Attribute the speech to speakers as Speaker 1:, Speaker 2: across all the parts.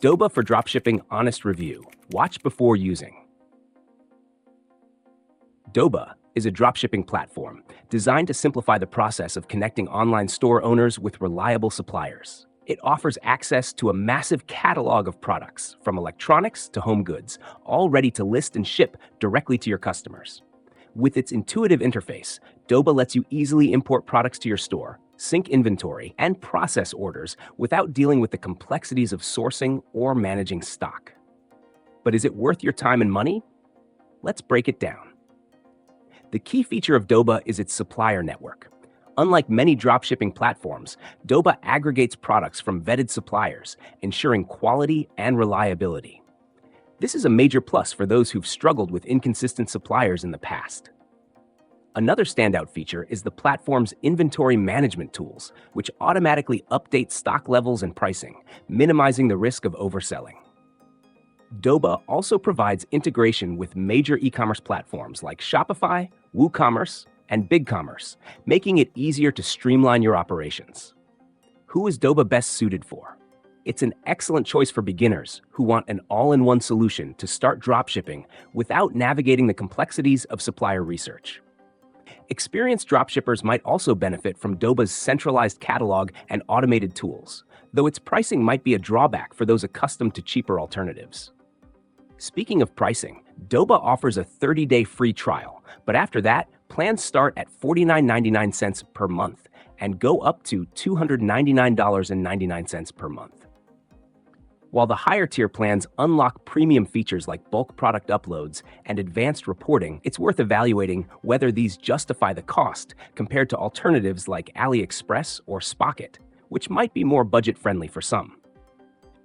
Speaker 1: Doba for dropshipping honest review. Watch before using. Doba is a dropshipping platform designed to simplify the process of connecting online store owners with reliable suppliers. It offers access to a massive catalog of products, from electronics to home goods, all ready to list and ship directly to your customers. With its intuitive interface, Doba lets you easily import products to your store, sync inventory, and process orders without dealing with the complexities of sourcing or managing stock. But is it worth your time and money? Let's break it down. The key feature of Doba is its supplier network. Unlike many dropshipping platforms, Doba aggregates products from vetted suppliers, ensuring quality and reliability. This is a major plus for those who've struggled with inconsistent suppliers in the past. Another standout feature is the platform's inventory management tools, which automatically update stock levels and pricing, minimizing the risk of overselling. Doba also provides integration with major e-commerce platforms like Shopify, WooCommerce, and BigCommerce, making it easier to streamline your operations. Who is Doba best suited for? It's an excellent choice for beginners who want an all-in-one solution to start dropshipping without navigating the complexities of supplier research. Experienced dropshippers might also benefit from Doba's centralized catalog and automated tools, though its pricing might be a drawback for those accustomed to cheaper alternatives. Speaking of pricing, Doba offers a 30-day free trial, but after that, plans start at $49.99 per month and go up to $299.99 per month. While the higher tier plans unlock premium features like bulk product uploads and advanced reporting, it's worth evaluating whether these justify the cost compared to alternatives like AliExpress or Spocket, which might be more budget-friendly for some.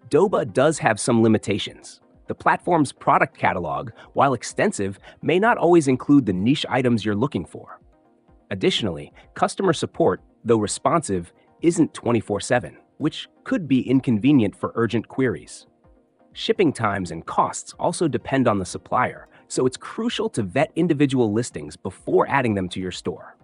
Speaker 1: Doba does have some limitations. The platform's product catalog, while extensive, may not always include the niche items you're looking for. Additionally, customer support, though responsive, isn't 24/7, which could be inconvenient for urgent queries. Shipping times and costs also depend on the supplier, so it's crucial to vet individual listings before adding them to your store.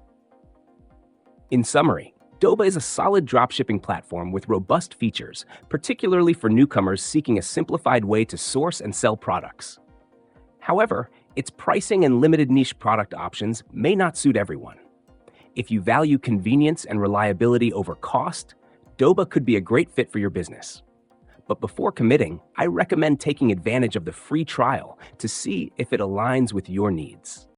Speaker 1: In summary, Doba is a solid dropshipping platform with robust features, particularly for newcomers seeking a simplified way to source and sell products. However, its pricing and limited niche product options may not suit everyone. If you value convenience and reliability over cost, Doba could be a great fit for your business. But before committing, I recommend taking advantage of the free trial to see if it aligns with your needs.